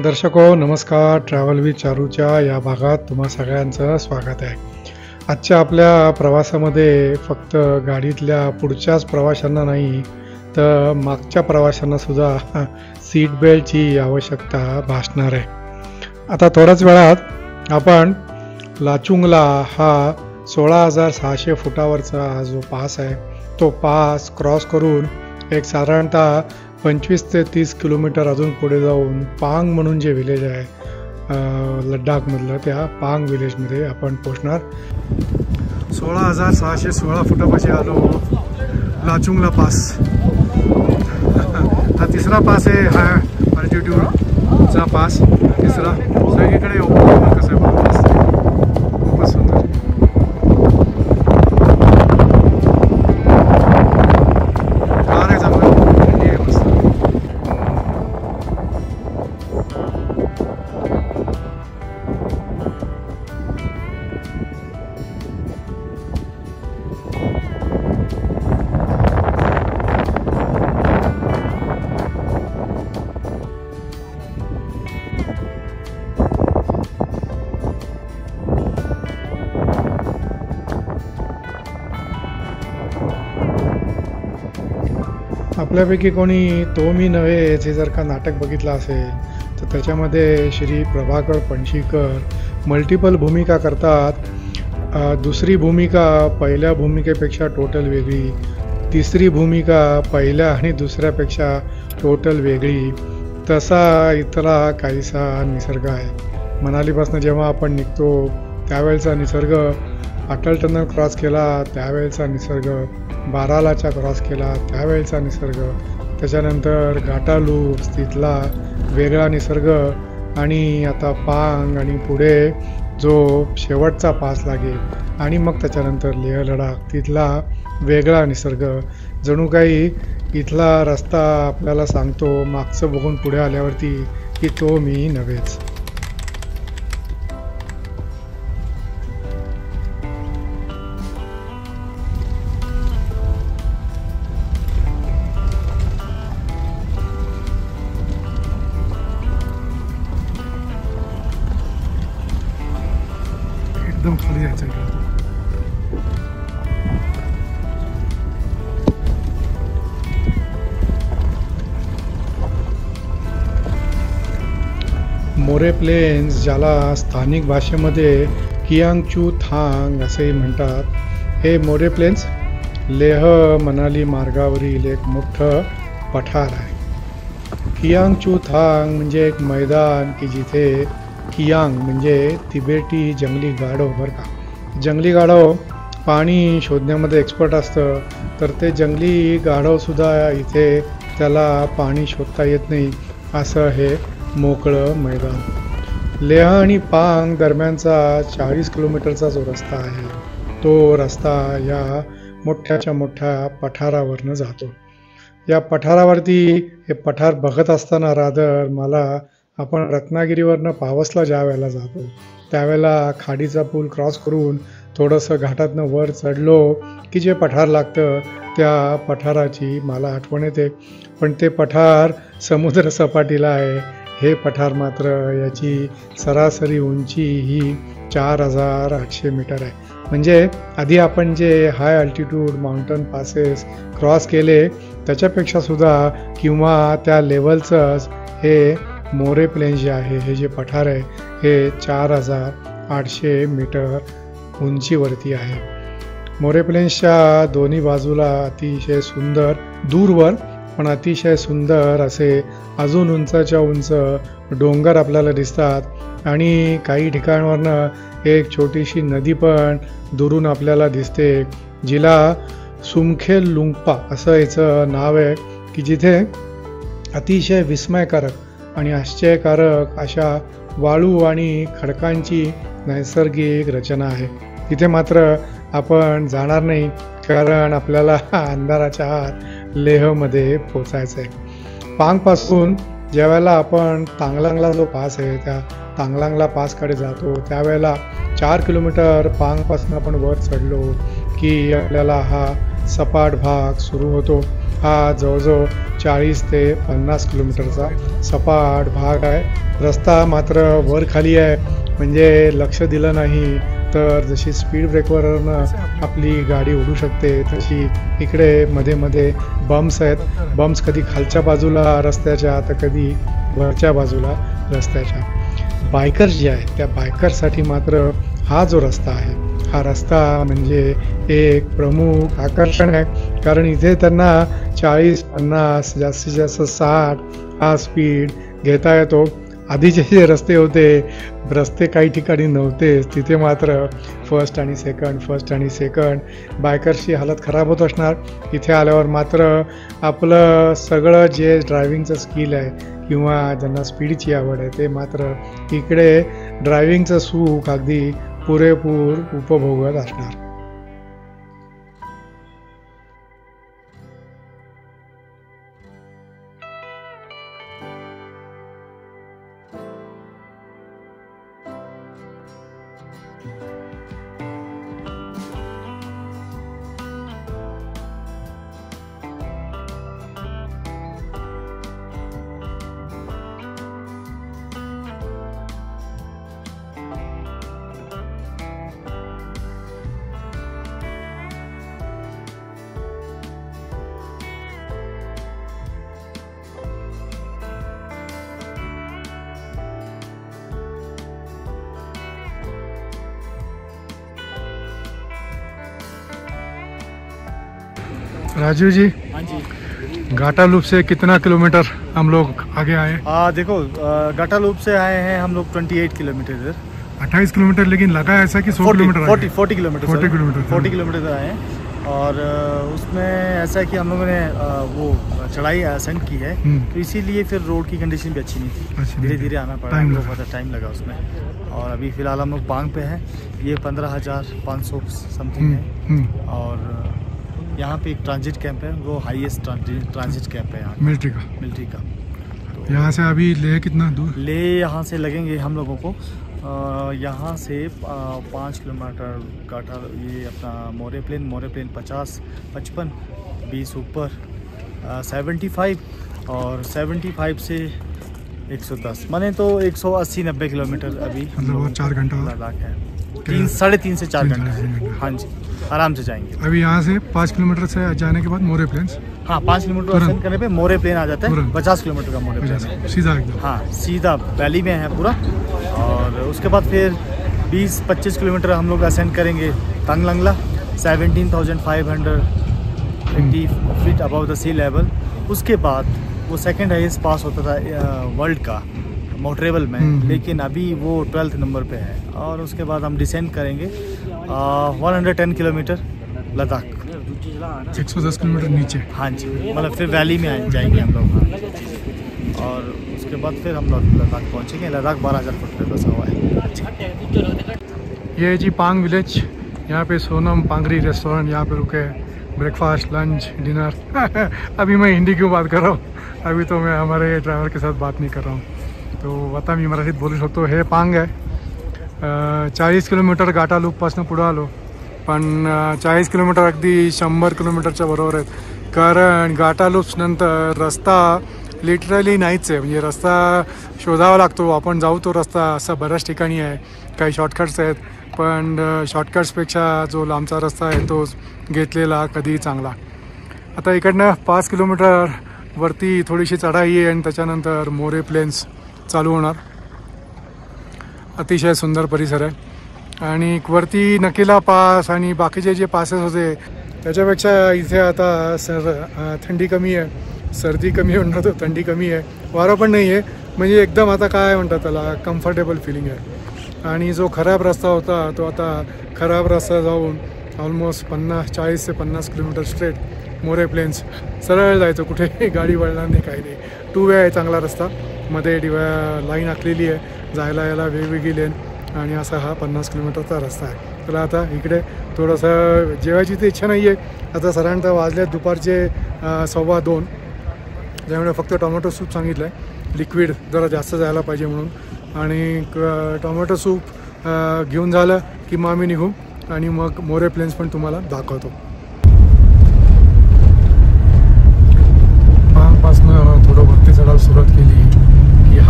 दर्शको नमस्कार. Travel with चारूच्या या भागात तुम्हा सगळ्यांचं स्वागत आहे. आजच्या आपल्या प्रवासामध्ये फक्त गाडीतल्या पुढच्याच प्रवाशांना नाही तर मागच्या प्रवाशांना सुद्धा सीट बेल्टची आवश्यकता भासणार आहे. आता थोड्याच वेळात आपण लाचुंगला हा 16,600 फुटावरचा जो पास आहे तो पास क्रॉस करून एक साधारणतः 25 ते 30 किलोमीटर अजून पुढे जाऊन पांग म्हणून जे विलेज आहे लडाखमधलं त्या पांग विलेजमध्ये आपण पोचणार. 16,616 फुटापाशी आलो लाचुंगला पास. हा तिसरा पास आहे. हा अल्टिट्यूडचा पास तिसरा. सगळीकडे ओपन कसं आहे पास खूपच सुंदर. आपल्यापैकी कोणी तो मी नव्हे हे जर का नाटक बघितलं असेल तर त्याच्यामध्ये श्री प्रभाकर पणशीकर मल्टिपल भूमिका करतात. दुसरी भूमिका पहिल्या भूमिकेपेक्षा टोटल वेगळी, तिसरी भूमिका पहिल्या आणि दुसऱ्यापेक्षा टोटल वेगळी. तसा इथला काहीसा निसर्ग आहे. मनालीपासून जेव्हा आपण निघतो त्यावेळेचा निसर्ग, अटल टनल क्रॉस केला त्यावेळेचा निसर्ग, बारालाचा क्रॉस केला त्यावेळेचा निसर्ग, त्याच्यानंतर घाटालूप तिथला वेगळा निसर्ग, आणि आता पांग आणि पुढे जो शेवटचा पास लागेल आणि मग त्याच्यानंतर लेह लडाख तिथला वेगळा निसर्ग. जणू काही इथला रस्ता आपल्याला सांगतो मागचं बघून पुढे आल्यावरती की तो मी नव्हेच. एकदम खाली यायचं आहे. मोरे प्लेन्स ज्याला स्थानिक भाषेमध्ये कियांगचू थांग असेही म्हणतात, हे मोरे प्लेन्स लेह मनाली मार्गावरील एक मोठं पठार आहे. कियांगचू थांग म्हणजे एक मैदान की जिथे कियांग म्हणजे तिबेटी जंगली गाढव. बरं का, जंगली गाढव पाणी शोधण्यामध्ये एक्सपर्ट असतं, तर ते जंगली गाढवसुद्धा इथे त्याला पाणी शोधता येत नाही असं हे मोकळं मैदान. लेह आणि पांग दरम्यानचा 40 किलोमीटरचा जो रस्ता आहे तो रस्ता या मोठ्याच्या मोठ्या पठारावरनं जातो. या पठारावरती हे पठार बघत असताना रादर मला आपण रत्नागिरीवरनं पावसला ज्या वेळेला जातो त्यावेळेला खाडीचा पूल क्रॉस करून थोडंसं घाटातनं वर चढलो की जे पठार लागतं त्या पठाराची मला आठवण येते. पण ते पठार समुद्र सपाटीला आहे. हे पठार मात्र याची सरासरी उंची ही 4,800 मीटर आहे. म्हणजे आधी आपण जे हाय अल्टिट्यूड माउंटन पासेस क्रॉस केले त्याच्यापेक्षा सुद्धा किंवा त्या लेवलचंच हे मोरे प्लेन्स जे आहे, हे जे पठार आहे हे 4,800 मीटर उंचीवरती आहे. मोरे प्लेन्सच्या दोन्ही बाजूला अतिशय सुंदर, दूरवर पण अतिशय सुंदर असे अजून उंचाच्या उंच डोंगर आपल्याला दिसतात आणि काही ठिकाणावरनं एक छोटीशी नदी पण दुरून आपल्याला दिसते, जिला सुमखेल लुंगपा असं याचं नाव आहे, की जिथे अतिशय विस्मयकारक आणि आश्चर्यकारक अशा वाळू आणि खडकांची नैसर्गिक रचना आहे. तिथे मात्र आपण जाणार नाही कारण आपल्याला अंधाराच्या आत लेहमध्ये पोचायचं आहे. पांगपासून ज्यावेळेला आपण तांगलांगला जो पास आहे त्या तांगलांगला पासकडे जातो त्यावेळेला 4 किलोमीटर पांगपासून आपण वर चढलो की आपल्याला हा सपाट भाग सुरू होतो हा जवळजवळ 40 ते 50 किलोमीटरचा सपाट भाग आहे. रस्ता मात्र वर खाली आहे, म्हणजे लक्ष दिलं नाही तर जशी स्पीड ब्रेकवरनं आपली गाडी उडू शकते तशी इकडे मध्ये मध्ये बम्प्स आहेत. बम्प्स कधी खालच्या बाजूला रस्त्याच्या तर कधी वरच्या बाजूला रस्त्याच्या. बायकर्स जे आहेत त्या बायकर्ससाठी मात्र हा जो रस्ता आहे हा रस्ता म्हणजे एक प्रमुख आकर्षण आहे, कारण इथे त्यांना 40-50 जास्तीत जास्त 60 हा स्पीड घेता येतो. आधीचे जे रस्ते होते, रस्ते काही ठिकाणी नव्हतेच, तिथे मात्र फर्स्ट आणि सेकंड बायकर्सची हालत खराब होत असणार. इथे आल्यावर मात्र आपलं सगळं जे ड्रायव्हिंगचं स्किल आहे किंवा ज्यांना स्पीडची आवड आहे ते मात्र इकडे ड्रायव्हिंगचं सुख अगदी पुरेपूर उपभोगत असणार. राजीव जी, हाँ जी, घाटा लूप से कितना किलोमीटर हम लोग आगे आए? देखो घाटा लूप से आए हैं हम लोग 28 किलोमीटर इधर. 28 किलोमीटर, लेकिन लगा ऐसा कि 100 किलोमीटर 40 किलोमीटर 40 किलोमीटर आए हैं. और उसमें ऐसा है कि हम लोगों ने वो चढ़ाई असेंड की है, तो इसीलिए फिर रोड की कंडीशन भी अच्छी नहीं थी, धीरे धीरे आना पड़ा, हम लोग टाइम लगा उसमें. और अभी फ़िलहाल हम लोग पांग पे हैं. ये 15,500 समथिंग है. और यहाँ पे एक ट्रांजिट कैंप है, वो हाईएस्ट ट्रांजिट कैंप है यहाँ मिलिट्री का. तो यहाँ से अभी लेह कितना दूर? ले यहाँ से लगेंगे हम लोगों को यहाँ से 5 किलोमीटर. घाटा ये अपना मोरे प्लेन 50, 55, 20 ऊपर 75 और 75 से 110, माने तो 180-90 किलोमीटर अभी मतलब 4 घंटा लद्दाख है. 3-3.5 से 4 घंटे. हाँ जी, आराम से जाएंगे. अभी यहाँ से 5 किलोमीटर से जाने के बाद मोरे प्लेन्स. हाँ, 5 किलोमीटर असेंड करने पे मोरे प्लेन आ जाता है. 50 किलोमीटर का मोरे प्लेन है, सीधा एकदम. हाँ, सीधा वैली में है पूरा. और उसके बाद फिर 20-25 किलोमीटर हम लोग असेंड करेंगे Tanglangla, 17,580 feet above the sea level. उसके बाद वो सेकेंड हाईएस्ट पास होता था वर्ल्ड का मोटरेबल में, लेकिन अभी वो 12th नंबर पे है. और उसके बाद हम डिसेंड करेंगे 110 किलोमीटर लद्दाख, 110 किलोमीटर नीचे. हाँ जी, मतलब फिर वैली में जाएंगे हम लोग. और उसके बाद फिर हम लोग लद्दाख पहुँचेंगे. लद्दाख 12,000 फुट पे बसा हुआ है. ये जी पांग विलेज, यहाँ पे सोनम पांगरी रेस्टोरेंट, यहाँ पे रुके ब्रेकफास्ट, लंच, डिनर. अभी मैं हिंदी क्यों बात कर रहा हूँ, अभी तो मैं हमारे ड्राइवर के साथ बात नहीं कर रहा हूँ, तो आता मी मराठीत बोलू शकतो. हे पांग आहे. 40 किलोमीटर घाटा लूपपासून पुढं आलो, पण 40 किलोमीटर अगदी 100 किलोमीटरच्या बरोबर आहेत, कारण घाटा लूप्सनंतर रस्ता लिटरली नाहीच आहे. म्हणजे रस्ता शोधावा लागतो. आपण जाऊ तो रस्ता असा बऱ्याच ठिकाणी आहे, काही शॉर्टकट्स आहेत, पण शॉर्टकट्सपेक्षा जो लांबचा रस्ता आहे तो घेतलेला कधी चांगला. आता इकडनं 5 किलोमीटर वरती थोडीशी चढाई आहे आणि त्याच्यानंतर मोरे प्लेन्स चालू होणार. अतिशय सुंदर परिसर आहे. आणि वरती नकेला पास आणि बाकीचे जे पासेस होते त्याच्यापेक्षा इथे आता थंडी कमी आहे, सर्दी कमी म्हणतात, तो थंडी कमी आहे, वारं पण नाही आहे, म्हणजे एकदम आता काय म्हणतात त्याला कम्फर्टेबल फिलिंग आहे. आणि जो खराब रस्ता होता तो आता खराब रस्ता जाऊन ऑलमोस्ट 40 ते 50 किलोमीटर स्ट्रेट मोरे प्लेन्स सरळ जायचं, कुठे गाडी वळणार नाही, काही नाही. 2 वे आहे, चांगला रस्ता, मध्ये लाईन आखलेली आहे, जायला यायला वेगवेगळी लेन, आणि असा हा 50 किलोमीटरचा रस्ता आहे. तर आता इकडे थोडंसं जेवायची तर इच्छा नाही आहे. आता साधारणतः वाजले दुपारचे 1:15, त्यामुळे फक्त टोमॅटो सूप सांगितलं आहे, लिक्विड जरा जास्त जायला पाहिजे म्हणून. आणि टोमॅटो सूप घेऊन झालं की मग आम्ही निघू आणि मग मोरे प्लेन्स पण तुम्हाला दाखवतो.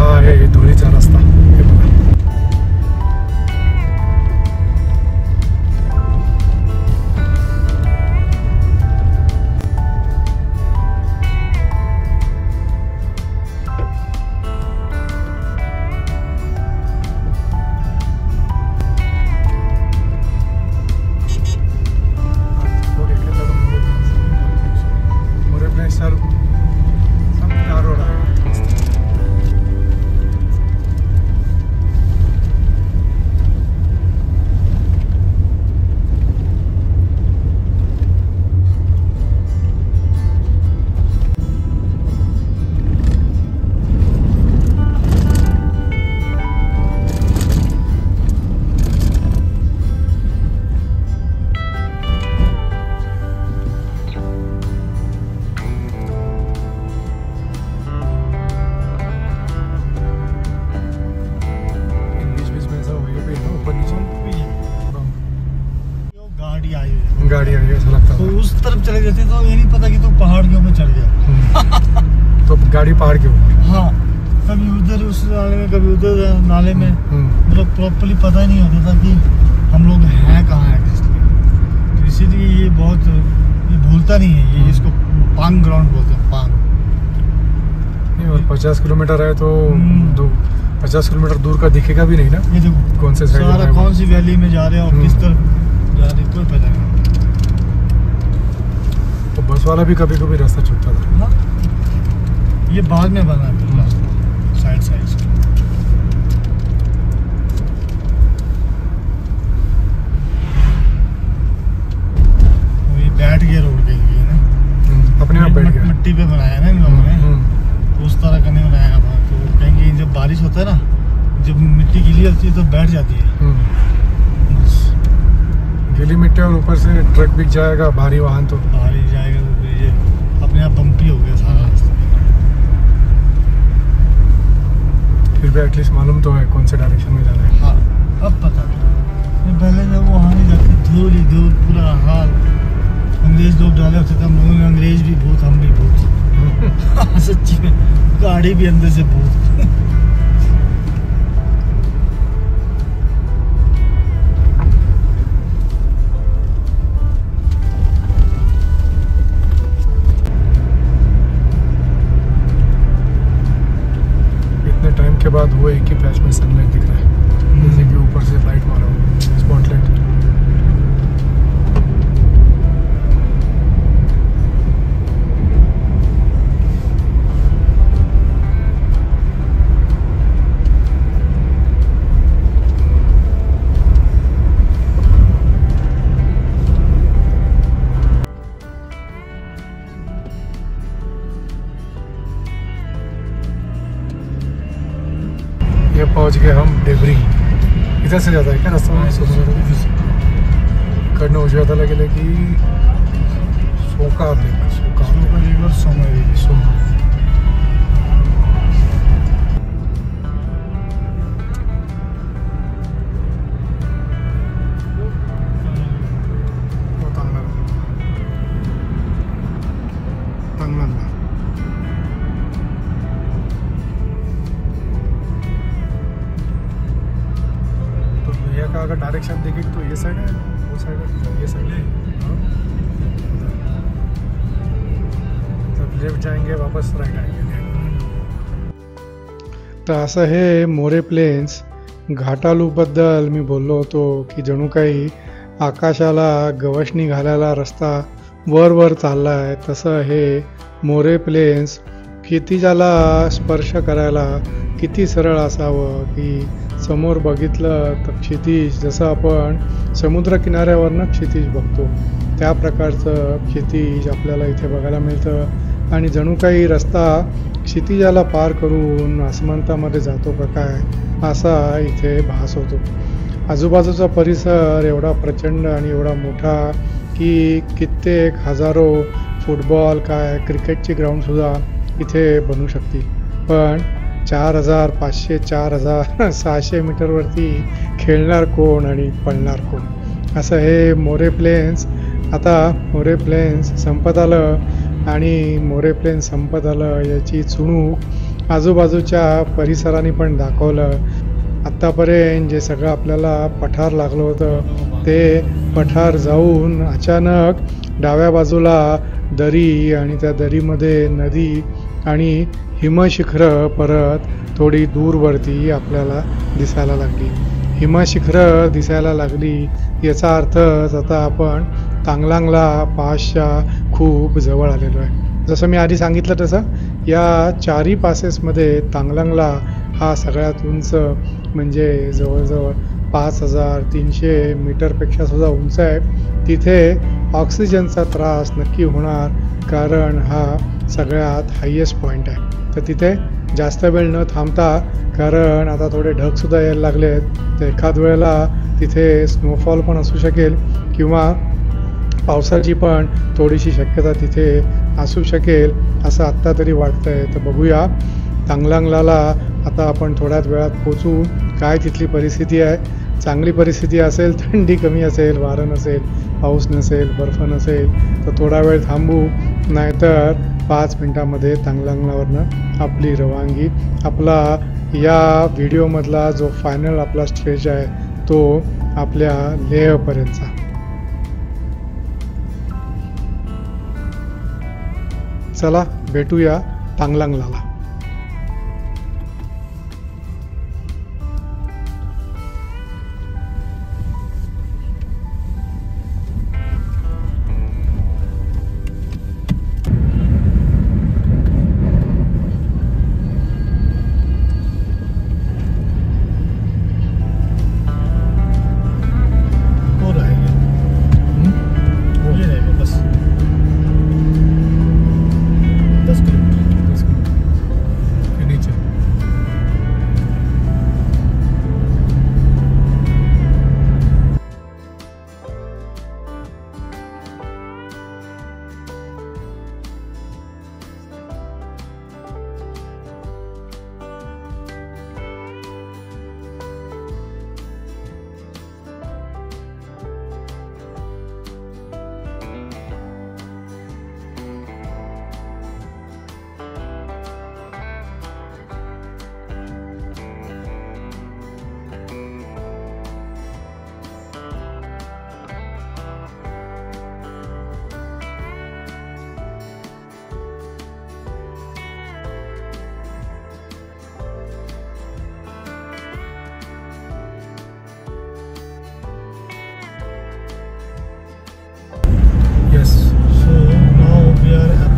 हा आहे धुळीचा रस्ता. हे बघा. गाड़ी आई है, ऐसा लगता तो उस तरफ चले जाते तो ये नहीं पता कि तू पहाड़ के ऊपर चढ़ गया. तो गाड़ी पहाड़ के ऊपर. हाँ, कभी उधर उस नाले में, कभी उधर नाले में, मतलब प्रॉपर्ली पता ही नहीं होता था कि हम लोग हैं कहाँ है. तो इसीलिए ये बहुत ये भूलता नहीं है. ये इसको पांग ग्राउंड बोलते हैं, पांग. और 50 किलोमीटर है तो 50 किलोमीटर दूर का दिखेगा भी नहीं ना. ये देखो कौन से साइड सारा कौन सी वैली में जा रहे हैं और किस तरफ जा रहे हैं कोई पता नहीं. तो बस वाला भी कभी कभी रास्ता छूटता था. हाँ, ये बाद में बना है रास्ता साइड साइड से. ये बैठ गया रोड के लिए ना, अपने आप बैठ गया. मिट्टी पे बनाया ना इन लोगों ने, तो उस तरह का नहीं बनाया था. तो कहेंगे जब बारिश होता है ना, जब मिट्टी गीली होती है तो बैठ जाती है. गीली मिट्टी और ऊपर से ट्रक भी जाएगा, भारी वाहन तो भारी जाएगा तो फिर ये अपने आप बम्पी हो गया सारा रास्ता. फिर भी एटलीस्ट मालूम तो है कौन से डायरेक्शन में जाना है. हाँ, अब पता नहीं. पहले जब वहाँ नहीं जाते, धूल ही धूल, पूरा हाल. अंग्रेज लोग डाले होते थे हम लोगों में, अंग्रेज भी भूत, हम भी भूत. सच्ची में गाड़ी भी अंदर से भूत. के बाद वो एक ही पैच में सनलाइट दिख रहा है, जैसे कि ऊपर से लाइट मारा हो, स्पॉटलाइट. ये पहुंच गए हम डेबरी. इधर से जाता है क्या रास्ता में? कडनं उजव्या गेले की सोका लेक, सोमा. का अगर डायरेक्शन देखें तो ये साइड है, वो साइड है, ये साइड है. जब लेफ्ट जाएंगे वापस राइट आएंगे. तर असं हे मोरे प्लेन्स घाटालूबद्दल मी बोललो होतो की जणू काही आकाशाला गवसणी घालायला रस्ता वर वर चालला आहे, तसं हे मोरे प्लेन्स क्षितिजाला स्पर्श करायला किती सरळ असावं की समोर बघितलं तर क्षितिज, जसं आपण समुद्रकिनाऱ्यावरनं क्षितिज बघतो त्या प्रकारचं क्षितिज आपल्याला इथे बघायला मिळतं. आणि जणू काही रस्ता क्षितिजाला पार करून आसमंतामध्ये जातो का काय असा इथे भास होतो. आजूबाजूचा परिसर एवढा प्रचंड आणि एवढा मोठा की कित्येक हजारो फुटबॉल काय क्रिकेटची ग्राउंडसुद्धा इथे बनू शकते. पण 4500 4600 मीटरवरती खेळणार कोण आणि पळणार कोण, असं हे मोरे प्लेन्स. आता मोरे प्लेन्स संपत आलं आणि मोरे प्लेन्स संपत आलं याची चुणूक आजूबाजूच्या परिसराने पण दाखवलं. आत्तापर्यंत जे सगळं आपल्याला पठार लागलं होतं ते पठार जाऊन अचानक डाव्या बाजूला दरी आणि त्या दरीमध्ये नदी आणि हिमशिखरं परत थोडी दूरवरती आपल्याला दिसायला लागली. हिमशिखरं दिसायला लागली याचा अर्थच आता आपण तांगलांगला पासच्या खूप जवळ आलेलो आहे. जसं मी आधी सांगितलं तसं या चारी पासेसमध्ये तांगलांगला हा सगळ्यात उंच म्हणजे जवळजवळ 5300 मीटरपेक्षा सुद्धा उंच आहे. तिथे ऑक्सिजनचा त्रास नक्की होणार कारण हा सगळ्यात हायेस्ट पॉईंट आहे. तर तिथे जास्त वेळ न थांबता कारण आता थोडे ढगसुद्धा यायला लागले आहेत तर एखाद वेळेला तिथे स्नोफॉल पण असू शकेल किंवा पावसाची पण थोडीशी शक्यता तिथे असू शकेल असं आत्ता तरी वाटतंय. तर बघूया तांगलांगलाला आता आपण थोड्याच वेळात पोचू. काय तिथली परिस्थिती आहे. चांगली परिस्थिती असेल, थंडी कमी असेल, वारं नसेल, पाऊस नसेल, बर्फ नसेल तर थोडा वेळ थांबू, नाहीतर 5 मिनिटामध्ये तांगलांगलावरनं आपली रवानगी. आपला या व्हिडिओमधला जो फायनल आपला स्टेज आहे तो आपल्या लेहपर्यंतचा. चला भेटूया तांगलांगलाला.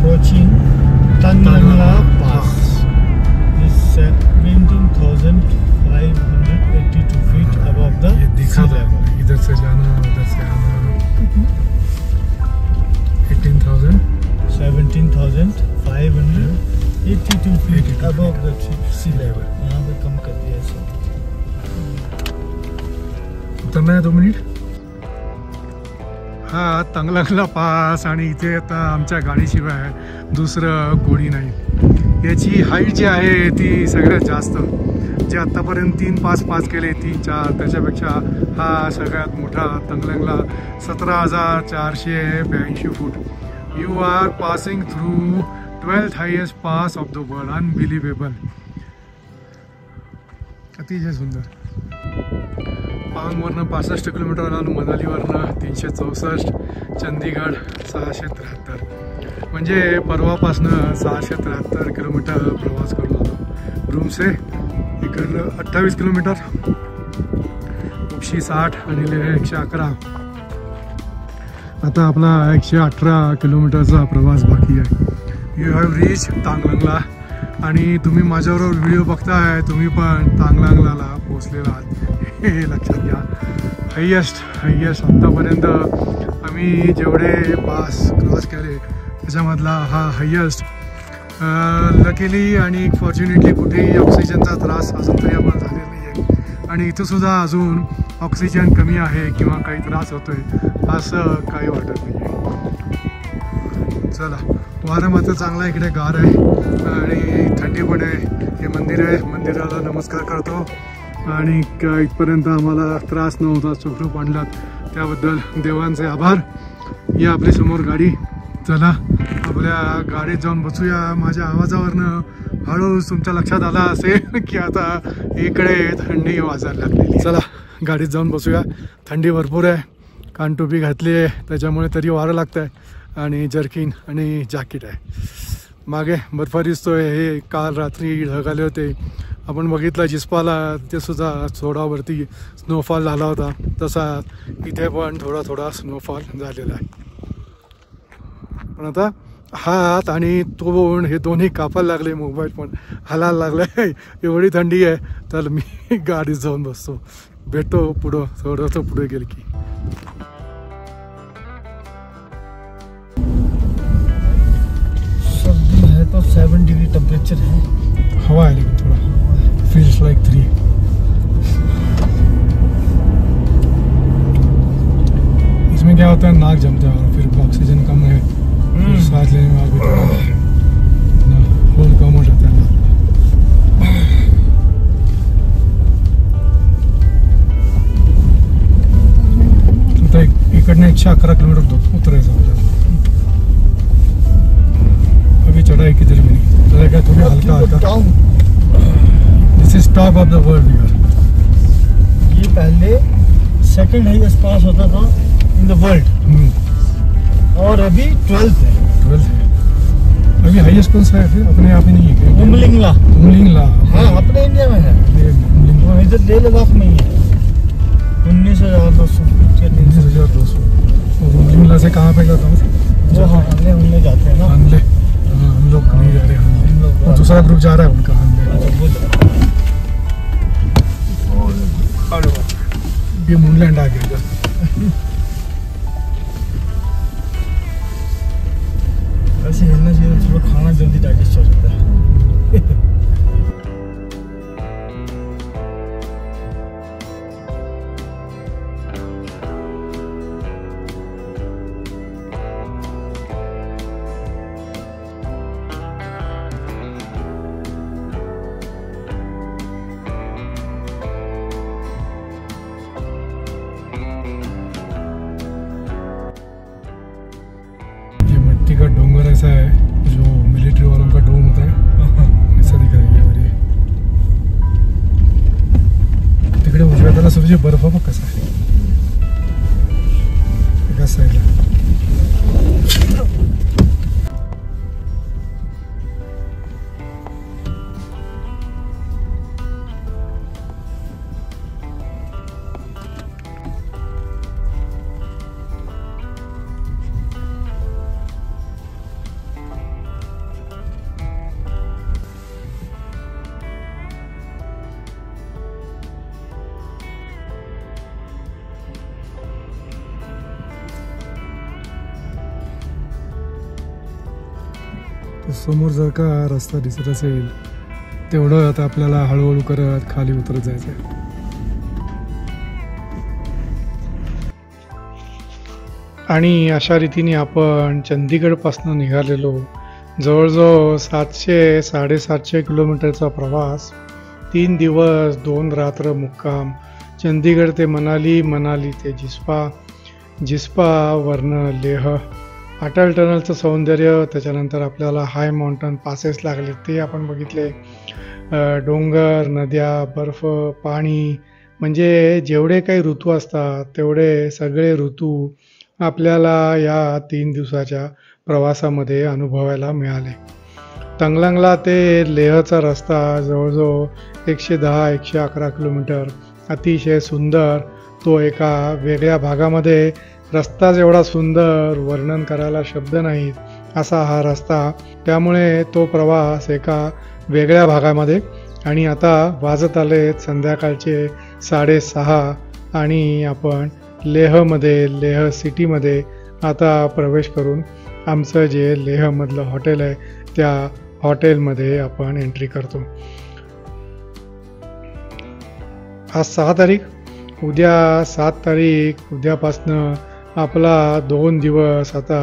approaching Taंगलांगला Pass. This 17,582 feet above the sea level. इधर से जाना उधर से आना. 17,582 feet above the sea level. यहाँ पे कम कर दिया है. उतरना है 2 मिनिट. हा तांगलांगला पास आणि इथे आता आमच्या गाडीशिवाय दुसरं कोणी नाही. याची हाईट जी आहे ती सगळ्यात जास्त, जे आत्तापर्यंत 3 पास केले 3-4 त्याच्यापेक्षा हा सगळ्यात मोठा Tanglangla 17,482 foot. You are passing through 12th highest pass of the world. Unbelievable. अतिशय सुंदर. पांगवरनं 65 किलोमीटर आलो, मनालीवरनं 364, चंदीगड 673. म्हणजे परवापासनं 673 किलोमीटर प्रवास करून आलो. रूम से इकडनं 28 किलोमीटर, उपशी 60 आणि लेह 111. आता आपला 118 किलोमीटरचा प्रवास बाकी आहे. You have reach Tanglangla. आणि तुम्ही माझ्याबरोबर व्हिडिओ बघताय, तुम्ही पण तांगलांगलाला पोहोचलेला आहात हे लक्षात घ्या. हायेस्ट आत्तापर्यंत आम्ही जेवढे पास क्रॉस केले त्याच्यामधला हा हायेस्ट. लकीली आणि फॉर्च्युनेटली कुठेही ऑक्सिजनचा त्रास अजून तरी आपण झालेला नाही आहे. आणि इथंसुद्धा अजून ऑक्सिजन कमी आहे किंवा काही त्रास होतोय असं काही वाटत नाही आहे. चला, वारं मात्र चांगला इकडे गार आहे आणि थंडी पण आहे. हे मंदिर आहे, मंदिराला नमस्कार करतो. आणि इथपर्यंत आम्हाला त्रास नव्हता, सुखरूप आणलात त्याबद्दल देवांचे आभार. या आपली समोर गाडी. चला आपण आपल्या गाडीत जाऊन बसूया. माझ्या आवाजावरनं हळूच तुमच्या लक्षात आला असेल की आता इकडे थंडी वाजायला लागलेली. चला गाडीत जाऊन बसूया. थंडी भरपूर आहे, कान टोपी घातली आहे त्याच्यामुळे तरी वारं लागतं आहे आणि जर्किन आणि जॅकेट आहे. मागे बर्फ दिसतोय. हे काल रात्री ढग आले होते, आपण बघितलं जिस्पाला, ते सुद्धा थोडावरती स्नोफॉल झाला होता. तसा इथे पण थोडा स्नोफॉल झालेला आहे. पण आता हात आणि तोंड हे दोन्ही कापायला लागले, मोबाईल पण हलायला लागलाय. एवढी थंडी आहे. तर मी गाडीत जाऊन बसतो. भेटतो पुढं थोडंसं पुढे गेलं की. सर्दी है तो 7 डिग्री टेम्परेचर है. हवा है लेकिन थोड़ा फील्स लाइक 3. इसमें क्या होता है, नाक जमता है और फिर ऑक्सीजन कम है, फिर सांस लेने में थोड़ा होल कम हो जाता है नाक. आता इकडनं 111 किलोमीटर उतरायचं आपल्याला. अभी चढ़ाई किधर भी नहीं, चढ़ाई थोड़ी हल्का. This is top of the world here. ये पहले सेकंड हाईएस्ट पास होता था इन द वर्ल्ड और अभी 12th है. अभी हाईएस्ट कौन सा है फिर? अपने आप ही नहीं है. उमलिंगला. हाँ अपने इंडिया में है. वो इधर लेह लद्दाख में ही है. 19,200. 19,200. उमलिंगला से कहाँ पे जाता हूँ? वो हाँ हमले जाते हैं ना. हमले हम लोग नहीं जा रहे हैं. वो दूसरा ग्रुप जा रहा है उनका. ये मूनलैंड आ गया. ऐसे हिलना चाहिए, थोड़ा खाना जल्दी डाइजेस्ट हो जाता है. का डोंगर ऐसा है जो मिलिट्री वालों का डोम होता है, ऐसा दिख रहा है. और ये तिकडे उजव्या बाजूला सूर्य बर्फ बघ कसा आहे एका साईडला. समोर जर का रस्ता दिसत असेल तेवढं आता आपल्याला हळूहळू करत खाली उतरत जायचं आहे. आणि अशा रीतीने आपण चंदीगडपासून निघालेलो. जवळजवळ 700-750 किलोमीटरचा प्रवास, 3 दिवस 2 रात्र मुक्काम. चंदीगड ते मनाली, मनाली ते जिस्पावरनं लेह. अटल टनलचं सौंदर्य, त्याच्यानंतर आपल्याला हाय माउंटन पासेस लागले ते आपण बघितले. डोंगर, नद्या, बर्फ, पाणी, म्हणजे जेवढे काही ऋतू असतात तेवढे सगळे ऋतू आपल्याला या 3 दिवसाच्या प्रवासामध्ये अनुभवायला मिळाले. तंगलंगला ते लेहचा रस्ता जवळजवळ 110-111 किलोमीटर, अतिशय सुंदर. तो एका वेगळ्या भागामध्ये, रस्ता जेवढा सुंदर वर्णन करायला शब्द नाहीत असा हा रस्ता. त्यामुळे तो प्रवास एका वेगळ्या भागामध्ये. आणि आता वाजत आले संध्याकाळचे 6:30 आणि आपण लेहमध्ये, लेह सिटीमध्ये आता प्रवेश करून आमचं जे लेहमधलं हॉटेल आहे त्या हॉटेलमध्ये आपण एंट्री करतो. आज 6 तारीख, उद्या 7 तारीख. उद्यापासनं आपला 2 दिवस आता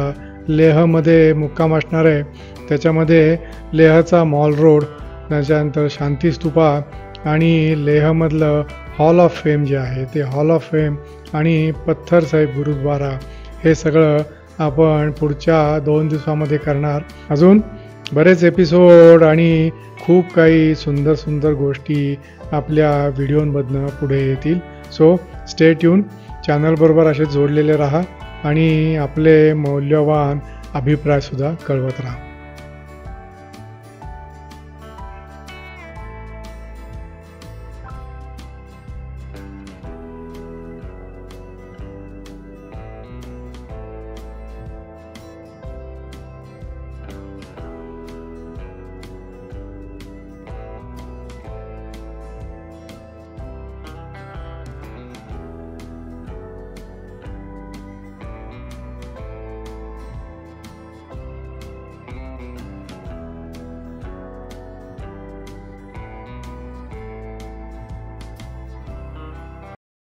लेहमध्ये मुक्काम असणार आहे. त्याच्यामध्ये लेहचा मॉल रोड, त्याच्यानंतर शांती स्तूपा आणि लेहमधलं हॉल ऑफ फेम जे आहे ते हॉल ऑफ फेम आणि पत्थर साहिब गुरुद्वारा, हे सगळं आपण पुढच्या 2 दिवसामध्ये करणार. अजून बरेच एपिसोड आणि खूप काही सुंदर सुंदर गोष्टी आपल्या व्हिडिओमधनं पुढे येतील. सो स्टे ट्यून, चॅनलबरोबर असे जोडलेले राहा आणि आपले मौल्यवान अभिप्रायसुद्धा कळवत राहा.